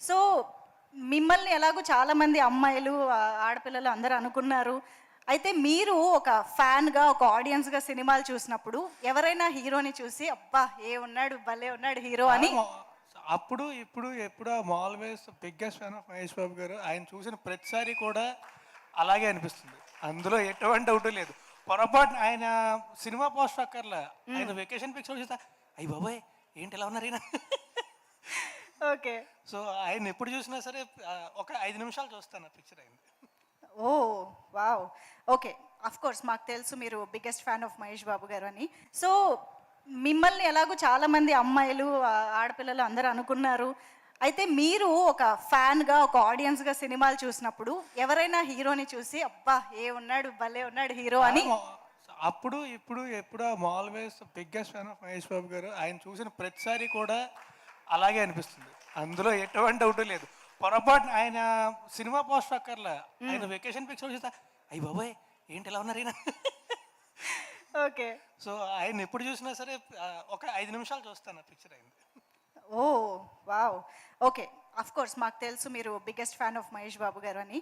So, మిమ్మల్ని ఎలాగో చాలామంది అమ్మాయిలు, ఆడపిల్లలు అందరూ అనుకున్నారు. అయితే మీరు ఒక ఫ్యాన్‌గా, ఒక ఆడియన్స్‌గా సినిమాలు చూసినప్పుడు ఎవరైనా హీరోని చూసి అబ్బా! ఏమున్నాడు, భలే ఉన్నాడు హీరో ఆ! అని మొ అప్పుడు, ఇప్పుడు, ఎప్పుడు I'm always biggest fan of Mahesh Babu గారు. ఆయన చూసిన ప్రతిసారి కూడా అలాగే అనిపిస్తుంది. అందులో ఎటువంటి డౌటు లేదు. పొరపాటున ఆయన సినిమా పోస్టర్ అక్కర్లా. ఆయన వెకేషన్ పిక్స్ చూస్తే అయ్య బాబోయ్! ఏంటి ఇలా ఉన్నారు ఈయన? ఓకే. సో, ఆయన్ని ఎప్పుడు చూసినా సరే ఒక 5 నిమిషాలు చూస్తాను ఆ పిక్చర్ అయింది. ఓహ్! వావ్! ఓకే. ఆఫ్‌కోర్స్ మాకు తెలుసు మీరు biggest fan of Mahesh Babu గారు అని. సో, మిమ్మల్ని ఎలాగో చాలామంది అమ్మాయిలు, ఆడపిల్లలు అందరూ అనుకున్నారు. అయితే మీరు ఒక ఫ్యాన్‌గా, ఒక ఆడియన్స్‌గా సినిమాలు చూసినప్పుడు ఎవరైనా హీరోని చూసి అబ్బా! ఏమున్నాడు, భలే ఉన్నాడు హీరో ఆ! అని మొ అప్పుడు, ఇప్పుడు, ఎప్పుడు I'm always biggest fan of Mahesh Babu గారు. ఆయన చూసిన ప్రతిసారి కూడా అలాగే అనిపిస్తుంది. అందులో ఎటువంటి డౌటు లేదు. పొరపాటున ఆయన సినిమా పోస్టర్ అక్కర్లా. ఆయన వెకేషన్ పిక్స్ చూస్తే అయ్య బాబోయ్! ఏంటి ఇలా ఉన్నారు ఈయన? ఓకే. సో, ఆయన్ని ఎప్పుడు చూసినా సరే ఒక 5 నిమిషాలు చూస్తాను ఆ పిక్చర్ అయింది. ఓహ్! వావ్! ఓకే. ఆఫ్‌కోర్స్ మాకు తెలుసు మీరు biggest fan of Mahesh Babu గారు అని.